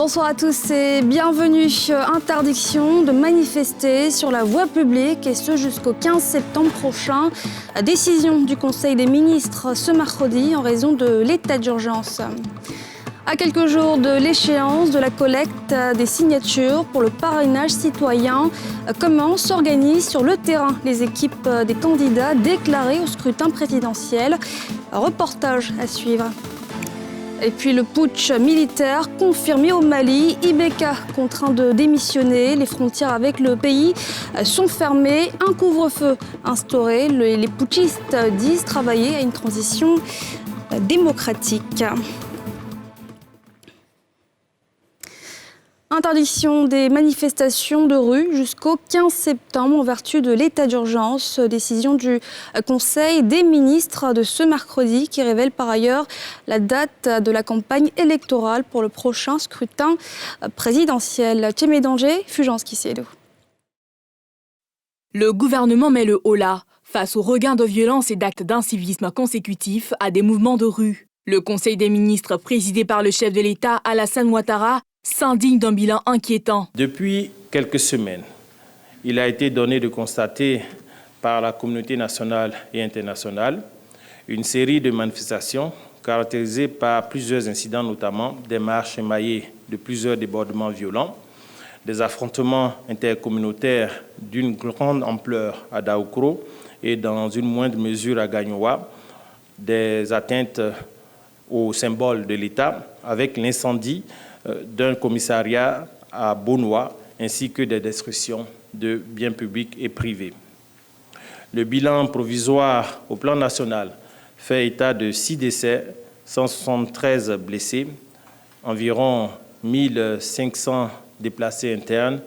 Bonsoir à tous et bienvenue. Interdiction de manifester sur la voie publique et ce jusqu'au 15 septembre prochain. Décision du Conseil des ministres ce mercredi en raison de l'état d'urgence. À quelques jours de l'échéance de la collecte des signatures pour le parrainage citoyen, comment s'organisent sur le terrain les équipes des candidats déclarés au scrutin présidentiel? Reportage à suivre. Et puis le putsch militaire confirmé au Mali, Ibeka contraint de démissionner, les frontières avec le pays sont fermées, un couvre-feu instauré. Les putschistes disent travailler à une transition démocratique. Interdiction des manifestations de rue jusqu'au 15 septembre en vertu de l'état d'urgence. Décision du Conseil des ministres de ce mercredi qui révèle par ailleurs la date de la campagne électorale pour le prochain scrutin présidentiel. Tchémédanger, Fulgence Kissédou. Le gouvernement met le holà face au regain de violence et d'actes d'incivisme consécutifs à des mouvements de rue. Le Conseil des ministres, présidé par le chef de l'État Alassane Ouattara, s'indigne d'un bilan inquiétant. Depuis quelques semaines, il a été donné de constater par la communauté nationale et internationale une série de manifestations caractérisées par plusieurs incidents, notamment des marches émaillées de plusieurs débordements violents, des affrontements intercommunautaires d'une grande ampleur à Daoukro et dans une moindre mesure à Gagnoa, des atteintes aux symboles de l'État avec l'incendie d'un commissariat à Bonois, ainsi que des destructions de biens publics et privés. Le bilan provisoire au plan national fait état de 6 décès, 173 blessés, environ 1500 déplacés internes,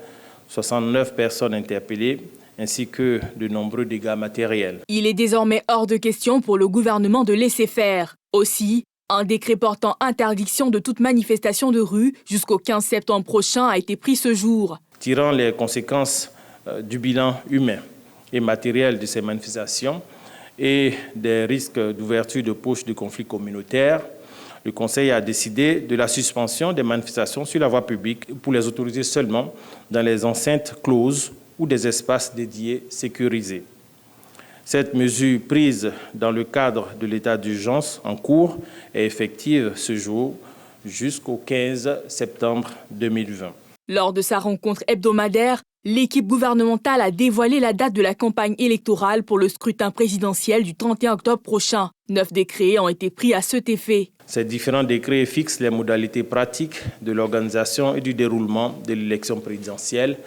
69 personnes interpellées, ainsi que de nombreux dégâts matériels. Il est désormais hors de question pour le gouvernement de laisser faire. Aussi, un décret portant interdiction de toute manifestation de rue jusqu'au 15 septembre prochain a été pris ce jour. Tirant les conséquences du bilan humain et matériel de ces manifestations et des risques d'ouverture de poches de conflits communautaires, le Conseil a décidé de la suspension des manifestations sur la voie publique pour les autoriser seulement dans les enceintes closes ou des espaces dédiés sécurisés. Cette mesure prise dans le cadre de l'état d'urgence en cours est effective ce jour jusqu'au 15 septembre 2020. Lors de sa rencontre hebdomadaire, l'équipe gouvernementale a dévoilé la date de la campagne électorale pour le scrutin présidentiel du 31 octobre prochain. 9 décrets ont été pris à cet effet. Ces différents décrets fixent les modalités pratiques de l'organisation et du déroulement de l'élection présidentielle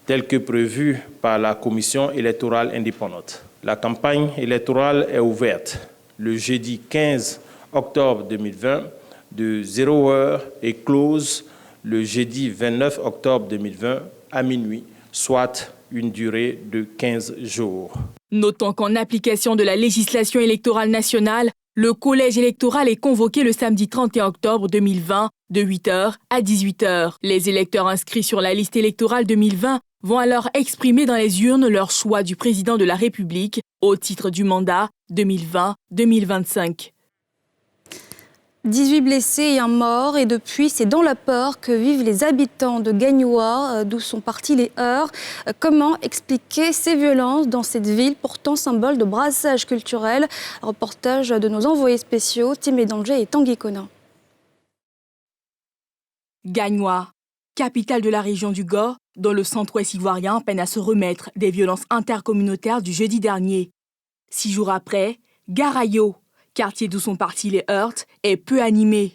telles que prévues par la Commission électorale indépendante. La campagne électorale est ouverte le jeudi 15 octobre 2020 de 0h et close le jeudi 29 octobre 2020 à minuit, soit une durée de 15 jours. Notons qu'en application de la législation électorale nationale, le collège électoral est convoqué le samedi 31 octobre 2020 de 8h à 18h. Les électeurs inscrits sur la liste électorale 2020 vont alors exprimer dans les urnes leur choix du président de la République au titre du mandat 2020-2025. 18 blessés et un mort, et depuis, c'est dans la peur que vivent les habitants de Gagnoa, d'où sont partis les heurts. Comment expliquer ces violences dans cette ville, pourtant symbole de brassage culturel? Reportage de nos envoyés spéciaux, Tchémédanger et Tanguy Conan. Gagnoa, capitale de la région du Gor, dont le centre-ouest ivoirien peine à se remettre des violences intercommunautaires du jeudi dernier. 6 jours après, Garayo, quartier d'où sont partis les heurts, est peu animé.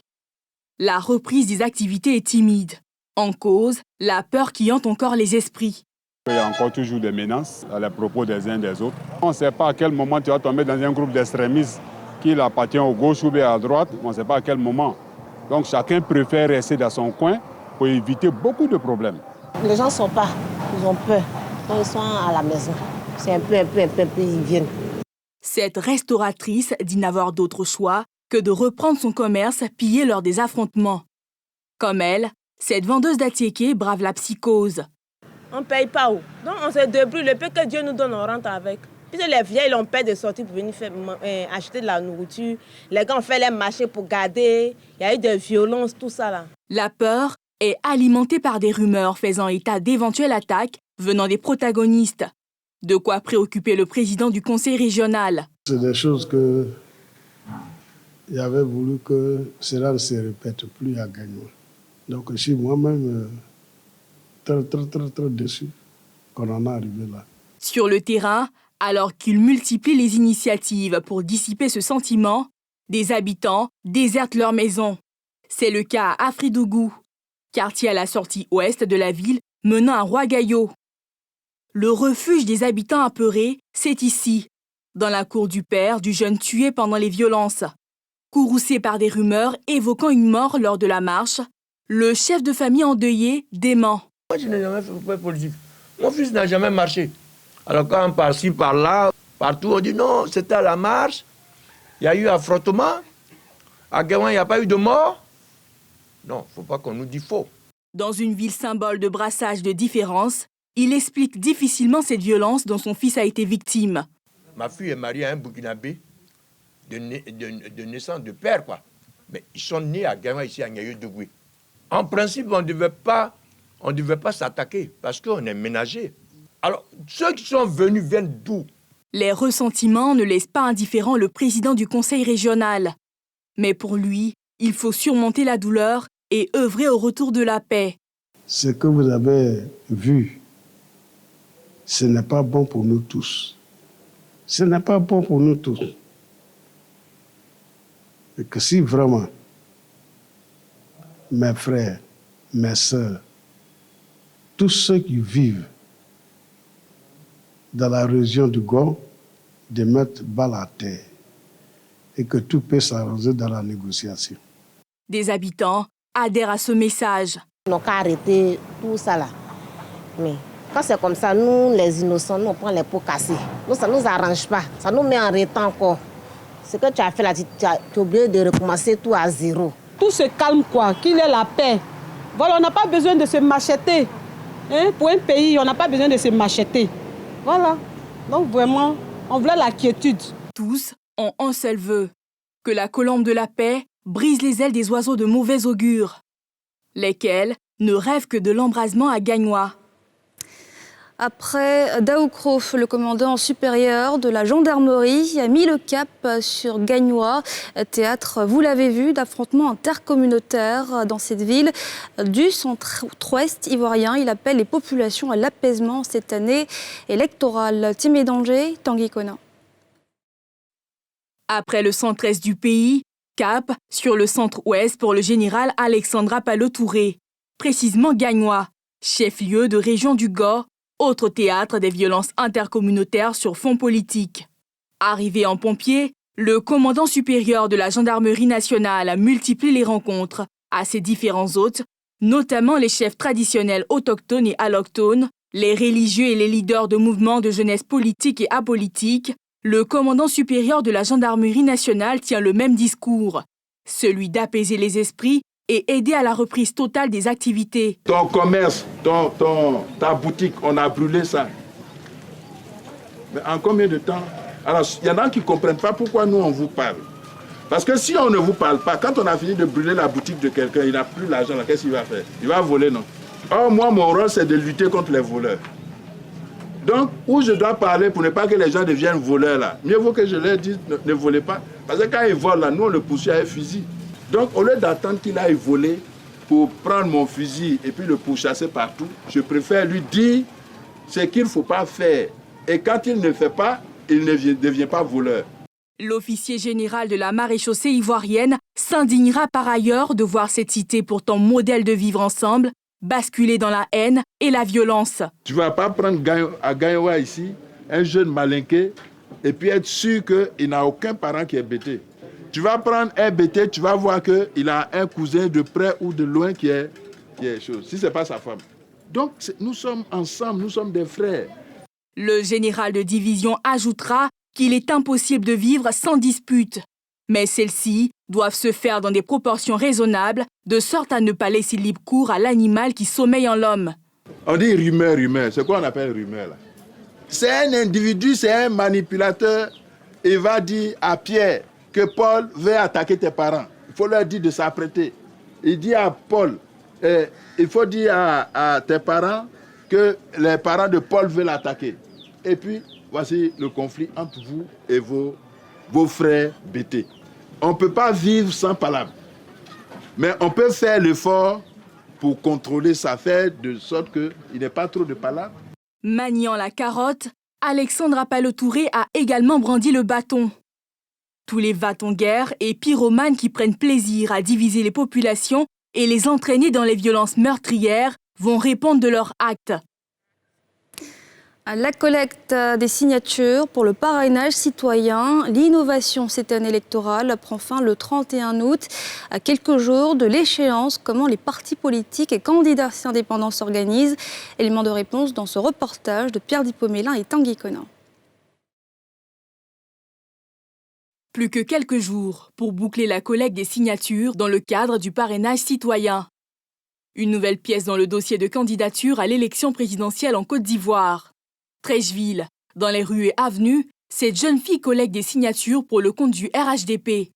La reprise des activités est timide. En cause, la peur qui hante encore les esprits. Il y a encore toujours des menaces à les propos des uns des autres. On ne sait pas à quel moment tu vas tomber dans un groupe d'extrémistes qui appartient à gauche ou bien à droite. On ne sait pas à quel moment. Donc chacun préfère rester dans son coin pour éviter beaucoup de problèmes. Les gens ne sont pas, ils ont peur. Quand ils sont à la maison, c'est un peu, ils viennent. Cette restauratrice dit n'avoir d'autre choix que de reprendre son commerce pillé lors des affrontements. Comme elle, cette vendeuse d'attiéké brave la psychose. On ne paye pas où. Donc on se débrouille, le peu que Dieu nous donne, on rentre avec. Puis les vieilles ont peur de sortir pour venir acheter de la nourriture. Les gars ont fait les marchés pour garder. Il y a eu des violences, tout ça là. La peur est alimenté par des rumeurs faisant état d'éventuelles attaques venant des protagonistes. De quoi préoccuper le président du conseil régional. C'est des choses que j'avais voulu que cela ne se répète plus à Gagnoa. Donc je suis moi-même très déçu qu'on en est arrivé là. Sur le terrain, alors qu'il multiplie les initiatives pour dissiper ce sentiment, des habitants désertent leur maison. C'est le cas à Afridougou, quartier à la sortie ouest de la ville menant à Roagayo. Le refuge des habitants apeurés, c'est ici, dans la cour du père du jeune tué pendant les violences. Courroucé par des rumeurs évoquant une mort lors de la marche, le chef de famille endeuillé dément. Moi, je n'ai jamais fait politique. Mon fils n'a jamais marché. Alors quand par-ci, par-là, partout, on dit non, c'était à la marche, il y a eu affrontement, à Gagnoa, il n'y a pas eu de mort. Non, il ne faut pas qu'on nous dise faux. Dans une ville symbole de brassage de différences, il explique difficilement cette violence dont son fils a été victime. Ma fille est mariée à un Burkinabé de naissance de père, quoi. Mais ils sont nés à Gagnoa, ici à Niayeux-Dougoué. En principe, on ne devait pas s'attaquer parce qu'on est ménagés. Alors, ceux qui sont venus viennent d'où? Les ressentiments ne laissent pas indifférent le président du conseil régional. Mais pour lui, il faut surmonter la douleur et œuvrer au retour de la paix. Ce que vous avez vu, ce n'est pas bon pour nous tous. Ce n'est pas bon pour nous tous. Et que si vraiment mes frères, mes sœurs, tous ceux qui vivent dans la région du Gor, de mettre balle à terre et que tout peut s'arranger dans la négociation. Des habitants adhèrent à ce message. On n'a qu'à arrêter tout ça là. Mais quand c'est comme ça, nous, les innocents, nous, on prend les pots cassés. Nous, ça ne nous arrange pas. Ça nous met en retard encore. Ce que tu as fait là, tu as oublié de recommencer tout à zéro. Tout se calme, quoi. Qu'il ait la paix. Voilà, on n'a pas besoin de se macheter. Hein? Pour un pays, on n'a pas besoin de se macheter. Voilà. Donc vraiment, on voulait la quiétude. Tous ont un seul vœu, que la colombe de la paix brise les ailes des oiseaux de mauvais augure, lesquels ne rêvent que de l'embrasement à Gagnoa. Après Daoukro, le commandant supérieur de la gendarmerie a mis le cap sur Gagnoa, théâtre, vous l'avez vu, d'affrontements intercommunautaires dans cette ville du centre-ouest ivoirien. Il appelle les populations à l'apaisement cette année électorale. Timé Danger, Tanguy Kona. Après le centre-est du pays, cap sur le centre-ouest pour le général Alexandra Palot-Touré, précisément Gagnoa, chef-lieu de région du Gor, autre théâtre des violences intercommunautaires sur fond politique. Arrivé en pompier, le commandant supérieur de la gendarmerie nationale multiplie les rencontres à ses différents hôtes, notamment les chefs traditionnels autochtones et allochtones, les religieux et les leaders de mouvements de jeunesse politique et apolitique. Le commandant supérieur de la gendarmerie nationale tient le même discours, celui d'apaiser les esprits et aider à la reprise totale des activités. Ton commerce, ta boutique, on a brûlé ça. Mais en combien de temps? Alors, il y en a qui ne comprennent pas pourquoi nous, on vous parle. Parce que si on ne vous parle pas, quand on a fini de brûler la boutique de quelqu'un, il n'a plus l'argent, qu'est-ce qu'il va faire? Il va voler, non? Or, moi, mon rôle, c'est de lutter contre les voleurs. Donc, où je dois parler pour ne pas que les gens deviennent voleurs, là. Mieux vaut que je leur dise, ne volez pas. Parce que quand ils volent, là, nous, on le poursuit avec un fusil. Donc, au lieu d'attendre qu'il aille voler pour prendre mon fusil et puis le pourchasser partout, je préfère lui dire ce qu'il ne faut pas faire. Et quand il ne fait pas, il ne devient pas voleur. L'officier général de la maréchaussée ivoirienne s'indignera par ailleurs de voir cette cité pourtant modèle de vivre ensemble basculer dans la haine et la violence. Tu ne vas pas prendre à Gagnoa ici un jeune malinqué et puis être sûr qu'il n'a aucun parent qui est bêté. Tu vas prendre un bêté, tu vas voir qu'il a un cousin de près ou de loin qui est chose. Si ce n'est pas sa femme. Donc nous sommes ensemble, nous sommes des frères. Le général de division ajoutera qu'il est impossible de vivre sans dispute. Mais celles-ci doivent se faire dans des proportions raisonnables, de sorte à ne pas laisser libre cours à l'animal qui sommeille en l'homme. On dit rumeur. C'est quoi on appelle rumeur là? C'est un individu, c'est un manipulateur. Il va dire à Pierre que Paul veut attaquer tes parents. Il faut leur dire de s'apprêter. Il dit à Paul Et il faut dire à tes parents que les parents de Paul veulent l'attaquer. Et puis, voici le conflit entre vous et vos frères BT. On ne peut pas vivre sans palabres. Mais on peut faire l'effort pour contrôler sa fête de sorte qu'il n'y ait pas trop de palabres. Maniant la carotte, Alexandre Appalo-Touré a également brandi le bâton. Tous les va-t-en-guerre et pyromanes qui prennent plaisir à diviser les populations et les entraîner dans les violences meurtrières vont répondre de leurs actes. La collecte des signatures pour le parrainage citoyen, l'innovation cette année électorale prend fin le 31 août, à quelques jours de l'échéance. Comment les partis politiques et candidats indépendants s'organisent? Élément de réponse dans ce reportage de Pierre Dipomélin et Tanguy Conan. Plus que quelques jours pour boucler la collecte des signatures dans le cadre du parrainage citoyen. Une nouvelle pièce dans le dossier de candidature à l'élection présidentielle en Côte d'Ivoire. Treichville, dans les rues et avenues, cette jeune fille collecte des signatures pour le compte du RHDP.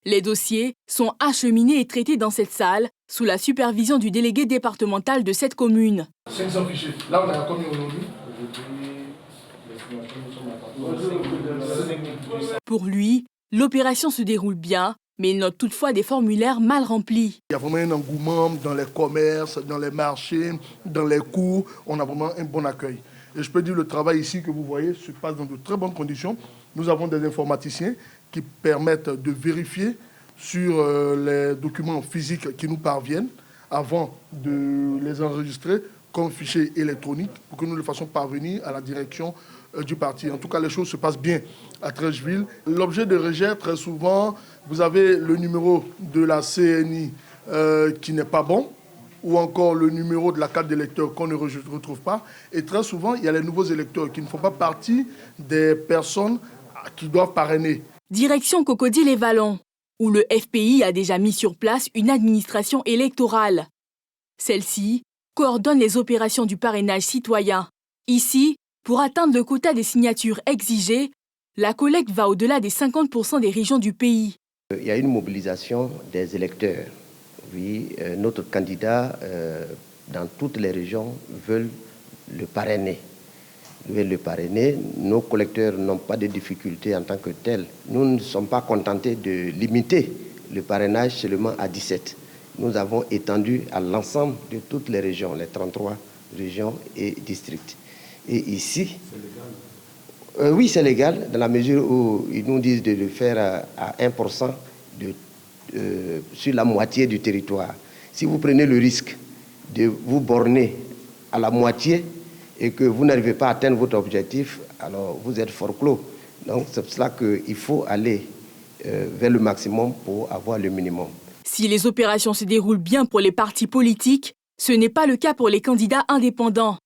Les dossiers sont acheminés et traités dans cette salle, sous la supervision du délégué départemental de cette commune. 500 fichiers. Là, on a combien aujourd'hui? Pour lui, l'opération se déroule bien, mais il note toutefois des formulaires mal remplis. Il y a vraiment un engouement dans les commerces, dans les marchés, dans les cours. On a vraiment un bon accueil. Et je peux dire, le travail ici que vous voyez se passe dans de très bonnes conditions. Nous avons des informaticiens qui permettent de vérifier sur les documents physiques qui nous parviennent avant de les enregistrer comme fichier électronique pour que nous les fassions parvenir à la direction du parti. En tout cas, les choses se passent bien à Treichville. L'objet de rejet, très souvent, vous avez le numéro de la CNI qui n'est pas bon, ou encore le numéro de la carte d'électeur qu'on ne retrouve pas. Et très souvent, il y a les nouveaux électeurs qui ne font pas partie des personnes qui doivent parrainer. Direction Cocody-les-Vallons, où le FPI a déjà mis sur place une administration électorale. Celle-ci coordonne les opérations du parrainage citoyen. Ici, pour atteindre le quota des signatures exigées, la collecte va au-delà des 50% des régions du pays. Il y a une mobilisation des électeurs. Oui, notre candidat, dans toutes les régions, veulent le parrainer. Nos collecteurs n'ont pas de difficultés en tant que tels. Nous ne sommes pas contentés de limiter le parrainage seulement à 17. Nous avons étendu à l'ensemble de toutes les régions, les 33 régions et districts. Et ici, oui, c'est légal, dans la mesure où ils nous disent de le faire à 1% sur la moitié du territoire. Si vous prenez le risque de vous borner à la moitié et que vous n'arrivez pas à atteindre votre objectif, alors vous êtes forclos. Donc c'est pour cela qu'il faut aller vers le maximum pour avoir le minimum. Si les opérations se déroulent bien pour les partis politiques, ce n'est pas le cas pour les candidats indépendants.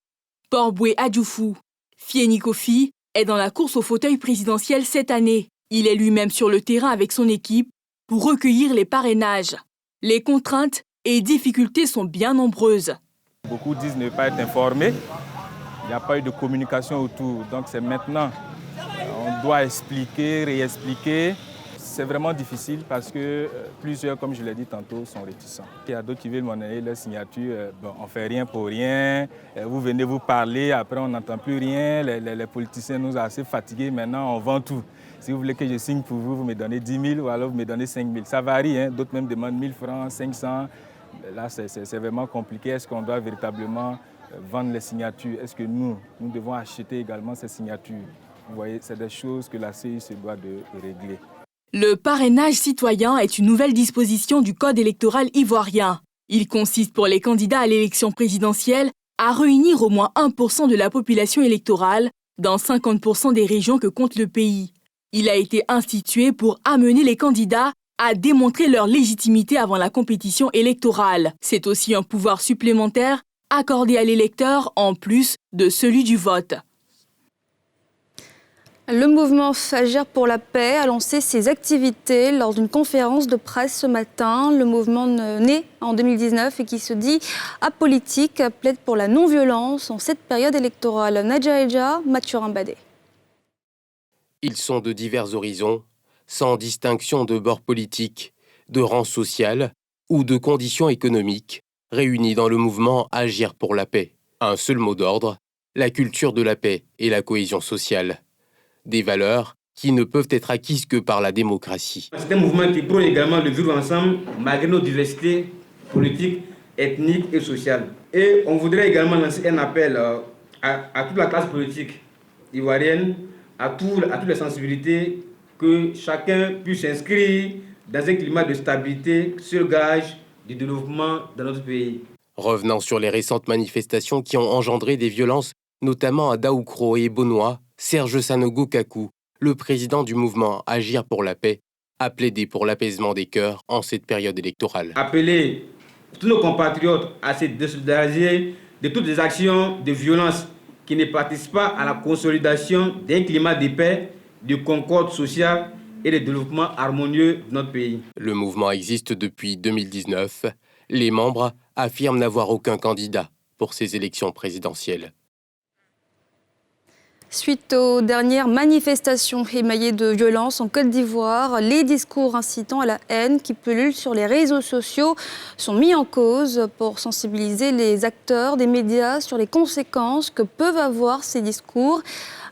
Port-Boué Adjoufou, Fieni Kofi, est dans la course au fauteuil présidentiel cette année. Il est lui-même sur le terrain avec son équipe pour recueillir les parrainages. Les contraintes et difficultés sont bien nombreuses. Beaucoup disent ne pas être informés. Il n'y a pas eu de communication autour. Donc c'est maintenant. On doit expliquer, réexpliquer. C'est vraiment difficile parce que plusieurs, comme je l'ai dit tantôt, sont réticents. Il y a d'autres qui veulent monnayer leur signature. Bon, on ne fait rien pour rien. Vous venez vous parler, après on n'entend plus rien. Les politiciens nous ont assez fatigués. Maintenant, on vend tout. Si vous voulez que je signe pour vous, vous me donnez 10 000 ou alors vous me donnez 5 000. Ça varie, hein? D'autres même demandent 1 000 francs, 500. Là, c'est vraiment compliqué. Est-ce qu'on doit véritablement vendre les signatures? Est-ce que nous devons acheter également ces signatures? Vous voyez, c'est des choses que la CEI se doit de régler. Le parrainage citoyen est une nouvelle disposition du Code électoral ivoirien. Il consiste pour les candidats à l'élection présidentielle à réunir au moins 1% de la population électorale dans 50% des régions que compte le pays. Il a été institué pour amener les candidats à démontrer leur légitimité avant la compétition électorale. C'est aussi un pouvoir supplémentaire accordé à l'électeur en plus de celui du vote. Le mouvement Agir pour la paix a lancé ses activités lors d'une conférence de presse ce matin. Le mouvement né en 2019 et qui se dit apolitique plaide pour la non-violence en cette période électorale. Nadja Eja, Mathurin Badé. Ils sont de divers horizons, sans distinction de bord politique, de rang social ou de conditions économiques. réunis dans le mouvement Agir pour la paix. Un seul mot d'ordre, la culture de la paix et la cohésion sociale. Des valeurs qui ne peuvent être acquises que par la démocratie. C'est un mouvement qui prône également le vivre ensemble malgré nos diversités politiques, ethniques et sociales. Et on voudrait également lancer un appel à toute la classe politique ivoirienne, à toutes les sensibilités, que chacun puisse s'inscrire dans un climat de stabilité, seul gage du développement dans notre pays. Revenant sur les récentes manifestations qui ont engendré des violences, notamment à Daoukro et Bonoa, Serge Sanogo Kakou, le président du mouvement Agir pour la paix, a plaidé pour l'apaisement des cœurs en cette période électorale. Appeler tous nos compatriotes à se désolidariser de toutes les actions de violence qui ne participent pas à la consolidation d'un climat de paix, de concorde sociale et de développement harmonieux de notre pays. Le mouvement existe depuis 2019. Les membres affirment n'avoir aucun candidat pour ces élections présidentielles. Suite aux dernières manifestations émaillées de violences en Côte d'Ivoire, les discours incitant à la haine qui pullulent sur les réseaux sociaux sont mis en cause pour sensibiliser les acteurs des médias sur les conséquences que peuvent avoir ces discours.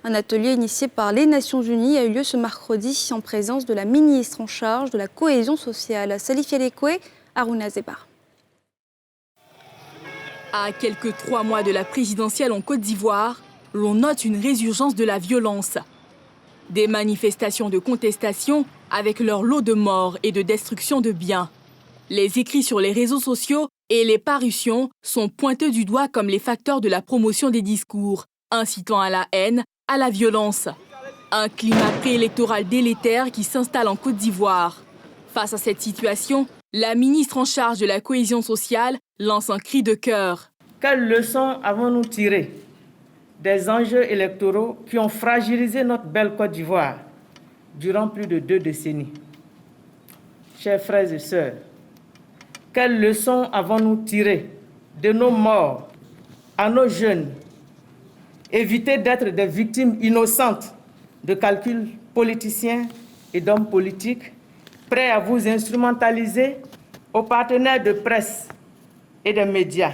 Un atelier initié par les Nations Unies a eu lieu ce mercredi en présence de la ministre en charge de la cohésion sociale, Salif Yalekwe, Harouna Zebar. À quelques 3 mois de la présidentielle en Côte d'Ivoire, l'on note une résurgence de la violence. Des manifestations de contestation avec leur lot de morts et de destruction de biens. Les écrits sur les réseaux sociaux et les parutions sont pointés du doigt comme les facteurs de la promotion des discours, incitant à la haine, à la violence. Un climat préélectoral délétère qui s'installe en Côte d'Ivoire. Face à cette situation, la ministre en charge de la cohésion sociale lance un cri de cœur. Quelles leçons avons-nous tirées des enjeux électoraux qui ont fragilisé notre belle Côte d'Ivoire durant plus de 2 décennies? Chers frères et sœurs, quelles leçons avons-nous tirées de nos morts à nos jeunes? Éviter d'être des victimes innocentes de calculs politiciens et d'hommes politiques prêts à vous instrumentaliser, aux partenaires de presse et des médias,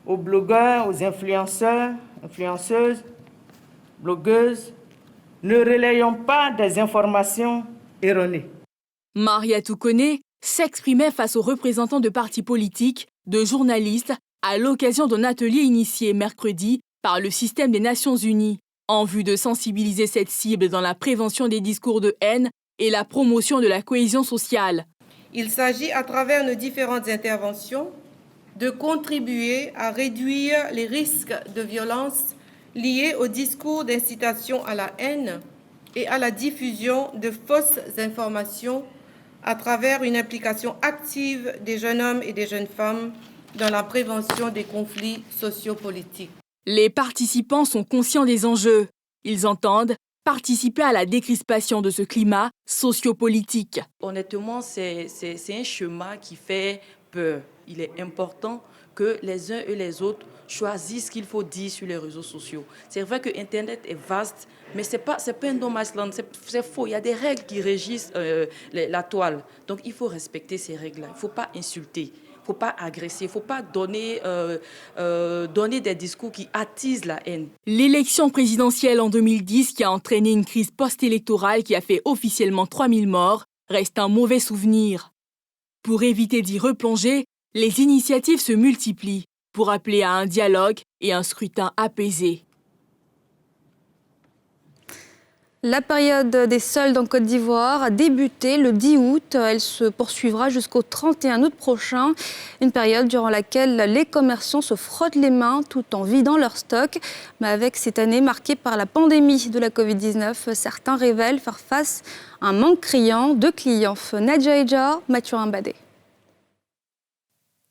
aux blogueurs, aux influenceurs, influenceuses, blogueuses. Ne relayons pas des informations erronées. Mariatou Koné s'exprimait face aux représentants de partis politiques, de journalistes, à l'occasion d'un atelier initié mercredi par le système des Nations Unies, en vue de sensibiliser cette cible dans la prévention des discours de haine et la promotion de la cohésion sociale. Il s'agit, à travers nos différentes interventions, de contribuer à réduire les risques de violence liés au discours d'incitation à la haine et à la diffusion de fausses informations à travers une implication active des jeunes hommes et des jeunes femmes dans la prévention des conflits sociopolitiques. Les participants sont conscients des enjeux. Ils entendent participer à la décrispation de ce climat sociopolitique. Honnêtement, c'est un chemin qui fait peur. Il est important que les uns et les autres choisissent ce qu'il faut dire sur les réseaux sociaux. C'est vrai que Internet est vaste, mais ce n'est pas un dommage, c'est faux. Il y a des règles qui régissent la toile. Donc il faut respecter ces règles-là. Il ne faut pas insulter. Il ne faut pas agresser, il ne faut pas donner des discours qui attisent la haine. L'élection présidentielle en 2010 qui a entraîné une crise post-électorale qui a fait officiellement 3000 morts reste un mauvais souvenir. Pour éviter d'y replonger, les initiatives se multiplient pour appeler à un dialogue et un scrutin apaisé. La période des soldes en Côte d'Ivoire a débuté le 10 août. Elle se poursuivra jusqu'au 31 août prochain. Une période durant laquelle les commerçants se frottent les mains tout en vidant leur stock. Mais avec cette année marquée par la pandémie de la Covid-19, certains révèlent faire face à un manque criant de clients. Nadja Eja, Mathurin Badé.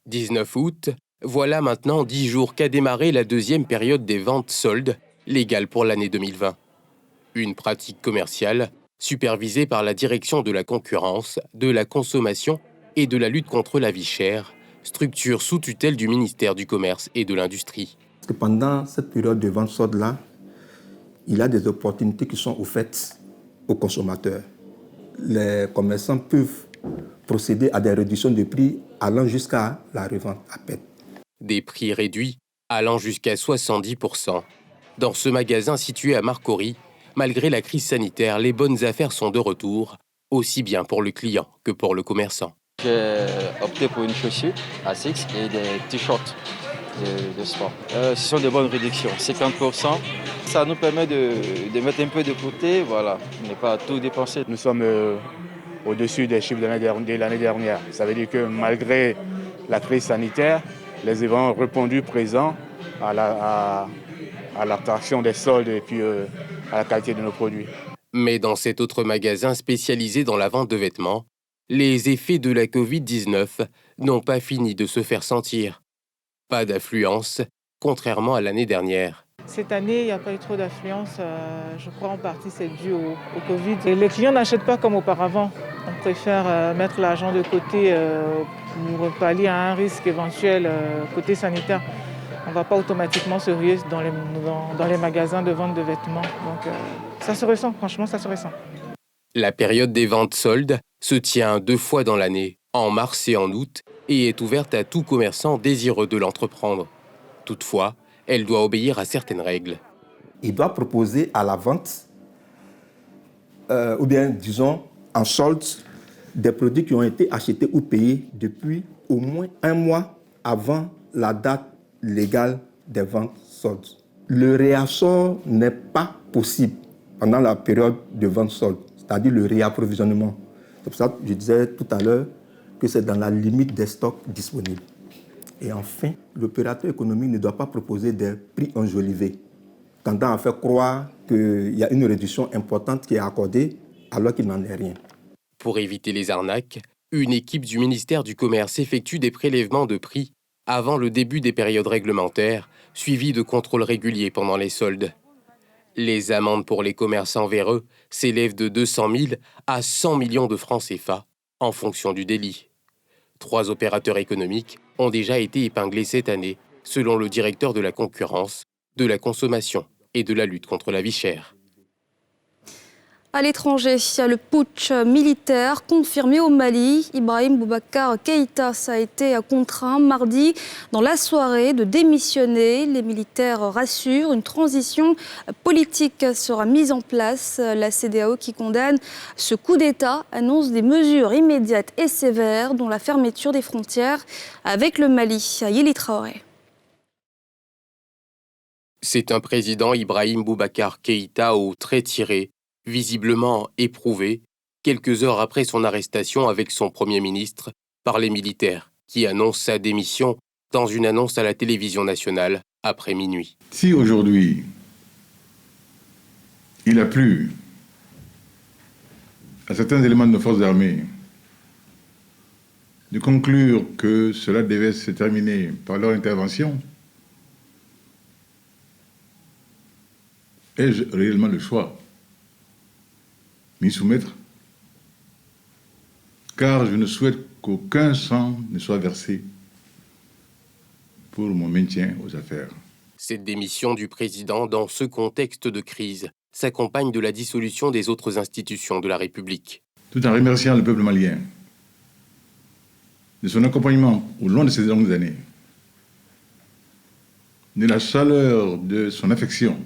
19 août, voilà maintenant 10 jours qu'a démarré la deuxième période des ventes soldes, légales pour l'année 2020. Une pratique commerciale supervisée par la Direction de la concurrence, de la consommation et de la lutte contre la vie chère, structure sous tutelle du ministère du Commerce et de l'Industrie. Pendant cette période de vente solde-là, il y a des opportunités qui sont offertes aux consommateurs. Les commerçants peuvent procéder à des réductions de prix allant jusqu'à la revente à perte. Des prix réduits allant jusqu'à 70%. Dans ce magasin situé à Marcory, malgré la crise sanitaire, les bonnes affaires sont de retour, aussi bien pour le client que pour le commerçant. J'ai opté pour une chaussure ASICS et des t-shirts de sport. Ce sont des bonnes réductions, 50%. Ça nous permet de mettre un peu de côté, voilà, ne pas tout dépenser. Nous sommes au-dessus des chiffres de l'année dernière. Ça veut dire que malgré la crise sanitaire, les événements ont répondu présents à l'attraction des soldes et puis à la qualité de nos produits. Mais dans cet autre magasin spécialisé dans la vente de vêtements, les effets de la Covid-19 n'ont pas fini de se faire sentir. Pas d'affluence, contrairement à l'année dernière. Cette année, il n'y a pas eu trop d'affluence. Je crois en partie c'est dû au Covid. Et les clients n'achètent pas comme auparavant. On préfère mettre l'argent de côté pour pallier à un risque éventuel côté sanitaire. On ne va pas automatiquement se ruer dans les magasins de vente de vêtements. Donc ça se ressent, franchement, ça se ressent. La période des ventes soldes se tient 2 fois dans l'année, en mars et en août, et est ouverte à tout commerçant désireux de l'entreprendre. Toutefois, elle doit obéir à certaines règles. Il doit proposer à la vente, ou bien disons en solde, des produits qui ont été achetés ou payés depuis au moins 1 mois avant la date légale des ventes soldes. Le réassort n'est pas possible pendant la période de vente solde, c'est-à-dire le réapprovisionnement. C'est pour ça que je disais tout à l'heure que c'est dans la limite des stocks disponibles. Et enfin, l'opérateur économique ne doit pas proposer des prix enjolivés, tendant à faire croire qu'il y a une réduction importante qui est accordée alors qu'il n'en est rien. Pour éviter les arnaques, une équipe du ministère du Commerce effectue des prélèvements de prix avant le début des périodes réglementaires, suivis de contrôles réguliers pendant les soldes. Les amendes pour les commerçants véreux s'élèvent de 200 000 à 100 millions de francs CFA en fonction du délit. 3 opérateurs économiques ont déjà été épinglés cette année, selon le directeur de la concurrence, de la consommation et de la lutte contre la vie chère. À l'étranger, le putsch militaire confirmé au Mali. Ibrahim Boubacar Keïta a été contraint mardi dans la soirée de démissionner. Les militaires rassurent, une transition politique sera mise en place. La CEDEAO qui condamne ce coup d'État annonce des mesures immédiates et sévères dont la fermeture des frontières avec le Mali. Yéli Traoré. C'est un président Ibrahim Boubacar Keïta au trait tiré, visiblement éprouvé, quelques heures après son arrestation avec son Premier ministre par les militaires, qui annoncent sa démission dans une annonce à la télévision nationale après minuit. Si aujourd'hui, il a plu à certains éléments de nos forces armées de conclure que cela devait se terminer par leur intervention, ai-je réellement le choix ? M'y soumettre, car je ne souhaite qu'aucun sang ne soit versé pour mon maintien aux affaires. Cette démission du président dans ce contexte de crise s'accompagne de la dissolution des autres institutions de la République. Tout en remerciant le peuple malien de son accompagnement au long de ces longues années, de la chaleur de son affection,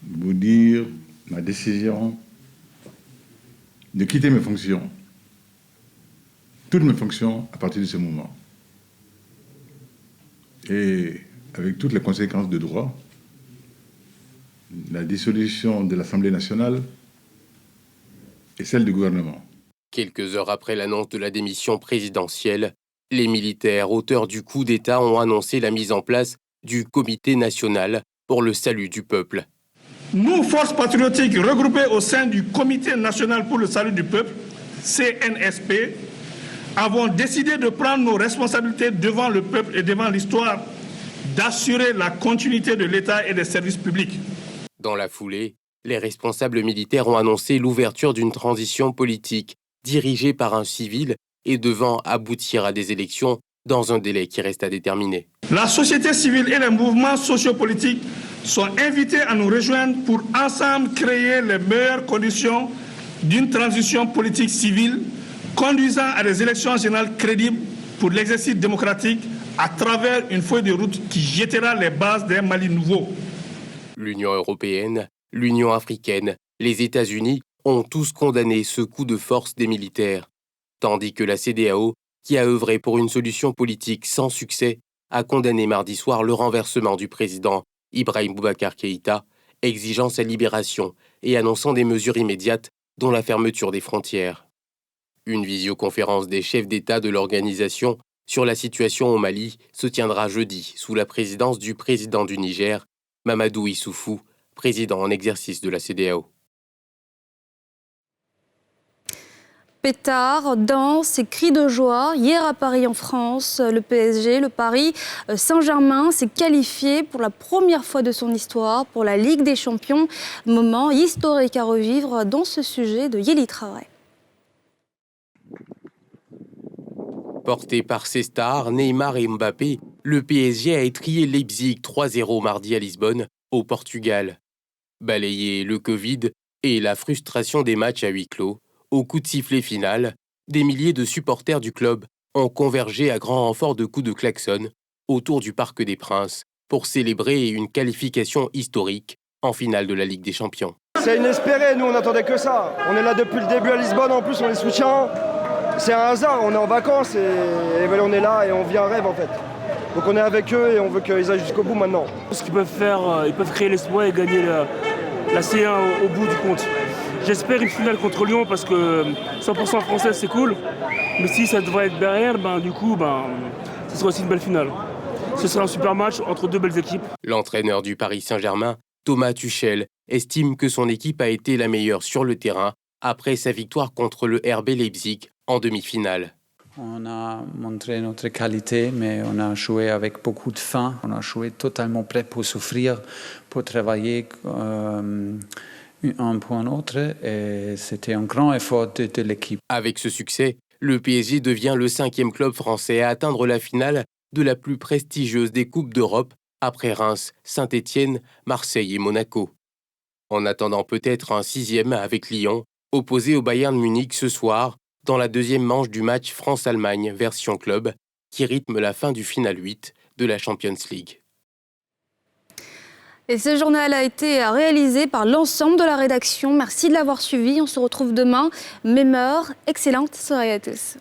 vous dire ma décision de quitter mes fonctions, toutes mes fonctions à partir de ce moment. Et avec toutes les conséquences de droit, la dissolution de l'Assemblée nationale et celle du gouvernement. Quelques heures après l'annonce de la démission présidentielle, les militaires auteurs du coup d'État ont annoncé la mise en place du Comité national pour le salut du peuple. Nous, forces patriotiques regroupées au sein du Comité national pour le salut du peuple, CNSP, avons décidé de prendre nos responsabilités devant le peuple et devant l'histoire, d'assurer la continuité de l'État et des services publics. Dans la foulée, les responsables militaires ont annoncé l'ouverture d'une transition politique dirigée par un civil et devant aboutir à des élections dans un délai qui reste à déterminer. La société civile et les mouvements sociopolitiques sont invités à nous rejoindre pour ensemble créer les meilleures conditions d'une transition politique civile conduisant à des élections générales crédibles pour l'exercice démocratique à travers une feuille de route qui jettera les bases d'un Mali nouveau. L'Union européenne, l'Union africaine, les États-Unis ont tous condamné ce coup de force des militaires, tandis que la CEDEAO, qui a œuvré pour une solution politique sans succès, a condamné mardi soir le renversement du président Ibrahim Boubacar Keïta, exigeant sa libération et annonçant des mesures immédiates, dont la fermeture des frontières. Une visioconférence des chefs d'État de l'organisation sur la situation au Mali se tiendra jeudi sous la présidence du président du Niger, Mamadou Issoufou, président en exercice de la CEDEAO. Pétards, danse et cris de joie. Hier à Paris en France, le PSG, le Paris Saint-Germain s'est qualifié pour la première fois de son histoire pour la Ligue des Champions. Moment historique à revivre dans ce sujet de Yéli Traoré. Porté par ses stars, Neymar et Mbappé, le PSG a étrié Leipzig 3-0 mardi à Lisbonne, au Portugal. Balayé le Covid et la frustration des matchs à huis clos, au coup de sifflet final, des milliers de supporters du club ont convergé à grand renfort de coups de klaxon autour du Parc des Princes pour célébrer une qualification historique en finale de la Ligue des Champions. C'est inespéré, nous on n'attendait que ça. On est là depuis le début à Lisbonne, en plus on les soutient. C'est un hasard, on est en vacances et on est là et on vit un rêve en fait. Donc on est avec eux et on veut qu'ils aillent jusqu'au bout maintenant. Ce qu'ils peuvent faire, ils peuvent créer l'espoir et gagner la C1 au bout du compte. J'espère une finale contre Lyon parce que 100% français c'est cool. Mais si ça devrait être derrière, ce sera aussi une belle finale. Ce sera un super match entre deux belles équipes. L'entraîneur du Paris Saint-Germain, Thomas Tuchel, estime que son équipe a été la meilleure sur le terrain après sa victoire contre le RB Leipzig en demi-finale. On a montré notre qualité, mais on a joué avec beaucoup de faim. On a joué totalement prêt pour souffrir, pour travailler un point autre. Et c'était un grand effort de l'équipe. Avec ce succès, le PSG devient le 5e club français à atteindre la finale de la plus prestigieuse des Coupes d'Europe, après Reims, Saint-Étienne, Marseille et Monaco. En attendant peut-être un 6e avec Lyon, opposé au Bayern Munich ce soir, dans la deuxième manche du match France-Allemagne version club, qui rythme la fin du final 8 de la Champions League. Et ce journal a été réalisé par l'ensemble de la rédaction. Merci de l'avoir suivi. On se retrouve demain, même heure. Excellente soirée à tous.